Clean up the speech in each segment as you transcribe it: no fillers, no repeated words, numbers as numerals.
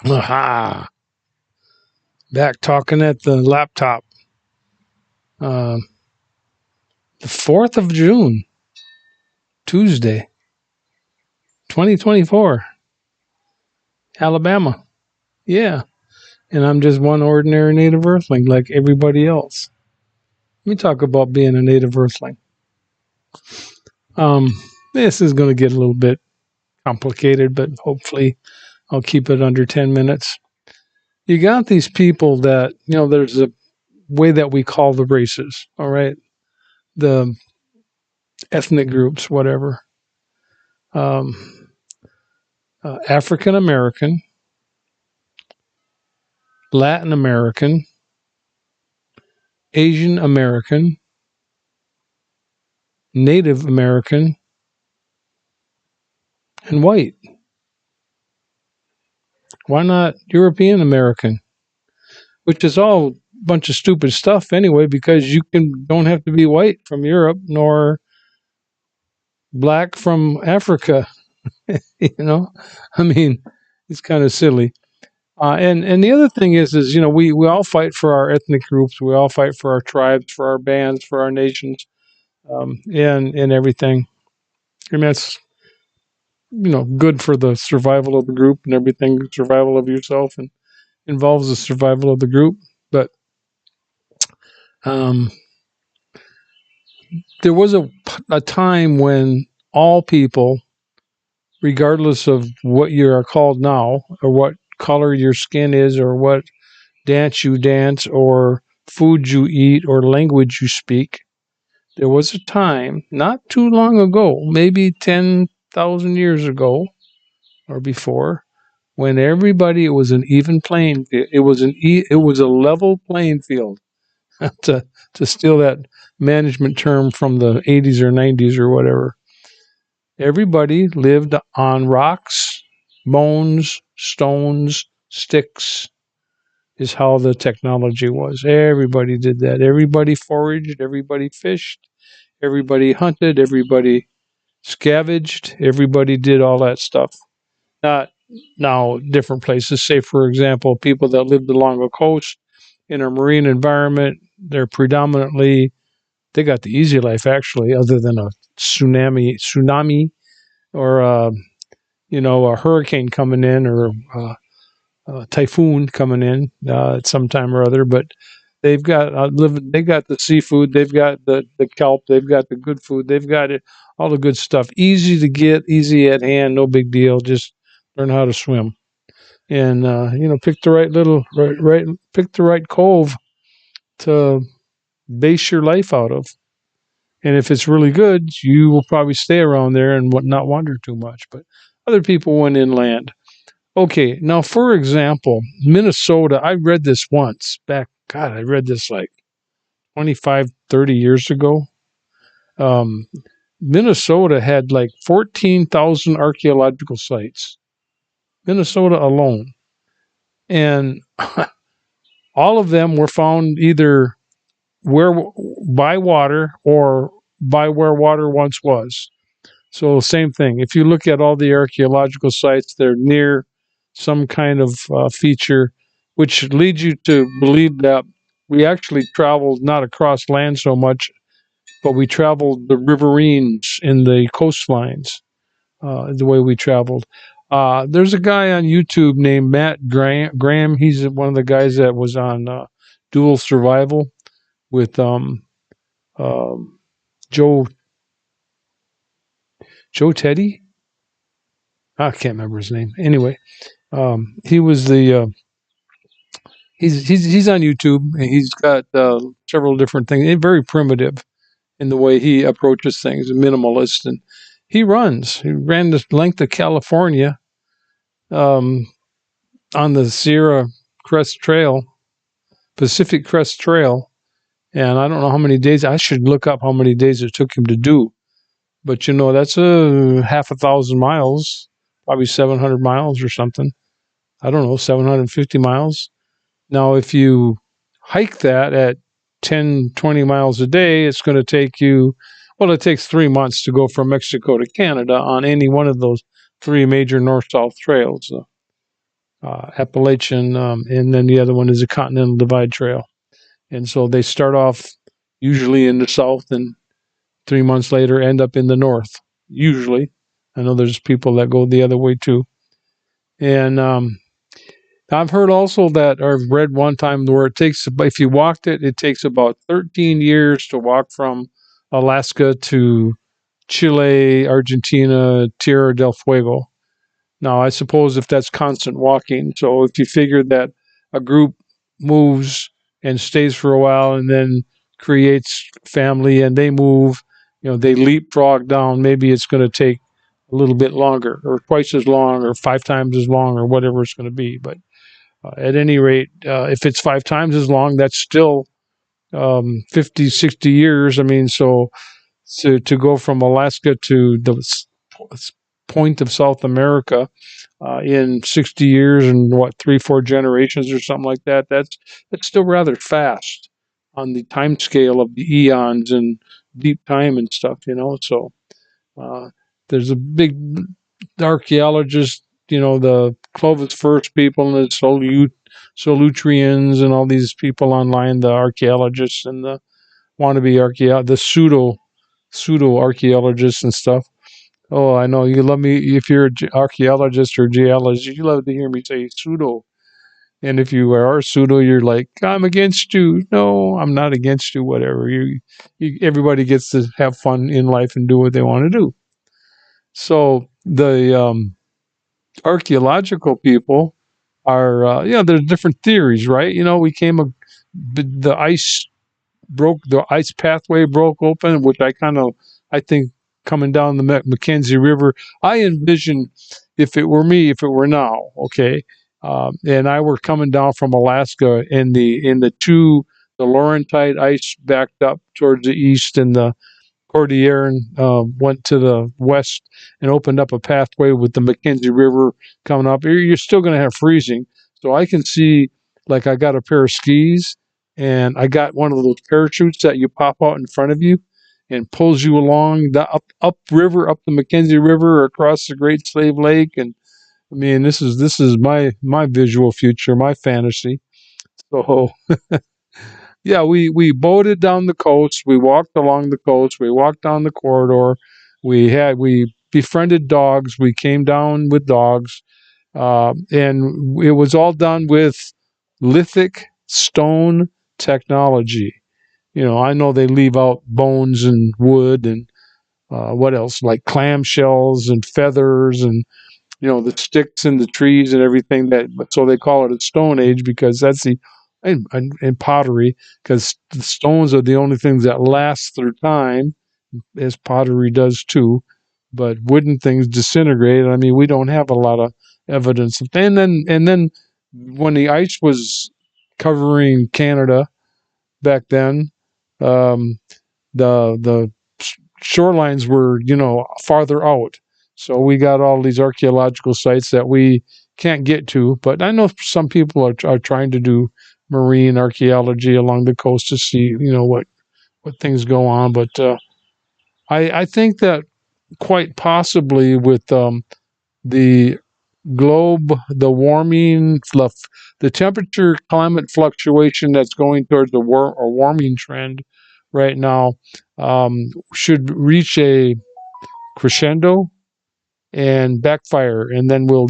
Aha! Back talking at the laptop. Uh, the 4th of June, Tuesday, 2024, Alabama. Yeah. And I'm just one ordinary native earthling like everybody else. Let me talk about being a native earthling. Um, this is going to get a little bit complicated, but hopefully I'll keep it under 10 minutes. You got these people that, there's a way that we call the races, all right? The ethnic groups, whatever. Um, African American, Latin American, Asian American, Native American, and white. Why not European American? Which is all a bunch of stupid stuff anyway, because you don't have to be white from Europe nor black from Africa. you know, I mean, it's kind of silly. And the other thing is we all fight for our ethnic groups, we all fight for our tribes, for our bands, for our nations, and everything. And that's good for the survival of the group and everything, survival of yourself, and involves the survival of the group. But um, there was a time when all people, regardless of what you are called now, or what color your skin is, or what dance you dance, or food you eat, or language you speak, there was a time not too long ago, maybe 10,000 years ago or before, when everybody, it was an even playing. It was a level playing field. to to steal that management term from the 80s or 90s or whatever. Everybody lived on rocks, bones, stones, sticks, is how the technology was. Everybody did that. Everybody foraged, everybody fished, everybody hunted, everybody scavenged, everybody did all that stuff. Not now different places. Say, for example, people that lived along a coast in a marine environment, they're predominantly, they got the easy life actually, other than a tsunami, or a hurricane coming in, or a typhoon coming in at some time or other. But they got the seafood, they've got the kelp, they've got the good food, they've got it, all the good stuff, easy to get, easy at hand, no big deal. Just learn how to swim, and pick the pick the right cove to base your life out of. And if it's really good, you will probably stay around there and not wander too much. But other people went inland. Okay, now for example, Minnesota, I read this once back, God, I read this like 25, 30 years ago. Um, Minnesota had like 14,000 archaeological sites, Minnesota alone. And all of them were found either where by water or by where water once was. So same thing. If you look at all the archaeological sites, they're near some kind of feature, which leads you to believe that we actually traveled not across land so much, but we traveled the riverines in the coastlines, the way we traveled. There's a guy on YouTube named Matt Graham. He's one of the guys that was on Dual Survival with um, Joe Teddy. I can't remember his name. Anyway, he was the he's on YouTube, and he's got several different things. And very primitive in the way he approaches things, minimalist, and he runs. He ran the length of California um, on the Sierra Crest Trail, Pacific Crest Trail, and I don't know how many days. I should look up how many days it took him to do. But that's a half a thousand miles, probably 700 miles or something. I don't know, 750 miles. Now, if you hike that at 10, 20 miles a day, it's going to take you, well, it takes 3 months to go from Mexico to Canada on any one of those three major north-south trails. Appalachian, and then the other one is a Continental Divide Trail. And so they start off usually in the south, and 3 months later end up in the north. Usually, I know there's people that go the other way too. And I've heard also that, or I've read one time where it takes, if you walked it, it takes about 13 years to walk from Alaska to Chile, Argentina, Tierra del Fuego. Now, I suppose if that's constant walking, so if you figure that a group moves and stays for a while and then creates family and they move, they leapfrog down, maybe it's going to take a little bit longer or twice as long or 5 times as long or whatever it's going to be. But at any rate, if it's 5 times as long, that's still 50, 60 years. I mean, so to go from Alaska to the point of South America in 60 years and what, 3, 4 generations or something like that, that's still rather fast on the time scale of the eons and deep time and stuff, So uh, there's a big archaeologist, the Clovis First people and the Solutreans and all these people online, the archaeologists and the wannabe the pseudo archaeologists and stuff. Oh, I know you love me. If you're an archaeologist or geologist, you love to hear me say pseudo. And if you are pseudo, you're like, I'm against you. No, I'm not against you. Whatever everybody gets to have fun in life and do what they want to do. So the archaeological people are, there's different theories, right? The ice pathway broke open, which I think coming down the Mackenzie River, I envision if it were me, if it were now, okay, and I were coming down from Alaska the Laurentide ice backed up towards the east and the Cordilleran went to the west and opened up a pathway with the Mackenzie River coming up. You're still going to have freezing. So I can see, like, I got a pair of skis and I got one of those parachutes that you pop out in front of you and pulls you along the up river, up the Mackenzie River, across the Great Slave Lake. And I mean, this is my visual future, my fantasy. So yeah, we boated down the coast. We walked along the coast. We walked down the corridor. We befriended dogs. We came down with dogs, and it was all done with lithic stone technology. I know they leave out bones and wood and what else, like clamshells and feathers and the sticks and the trees and everything so they call it a stone age because that's and pottery, because the stones are the only things that last through time, as pottery does too. But wooden things disintegrate. I mean, we don't have a lot of evidence. And then when the ice was covering Canada back then, um, the shorelines were farther out, so we got all these archaeological sites that we can't get to. But I know some people are trying to do marine archaeology along the coast to see what things go on. But I think that quite possibly with the globe, the the temperature climate fluctuation that's going towards a warming trend right now, should reach a crescendo and backfire, and then we'll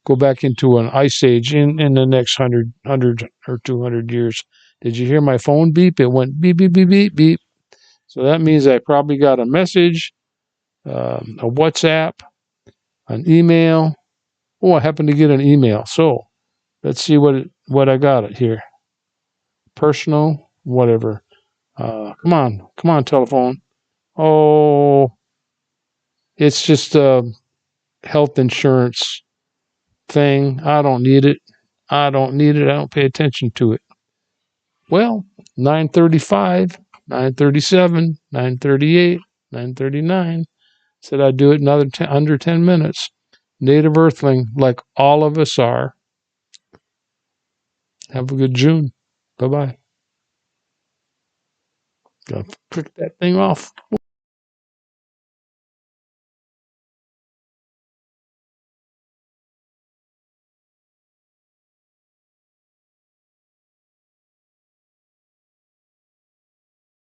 go back into an ice age in the next 100 or 200 years. Did you hear my phone beep? It went beep, beep, beep, beep, beep. So that means I probably got a message, a WhatsApp, an email. Oh, I happened to get an email. So let's see what I got it here. Personal, whatever. Come on, telephone. Oh, it's just a health insurance thing. I don't need it. I don't need it. I don't pay attention to it. Well, 9:35, 9:37, 9:38, 9:39. Said I'd do it another under 10 minutes. Native Earthling, like all of us are. Have a good June. Bye-bye. Gotta prick that thing off.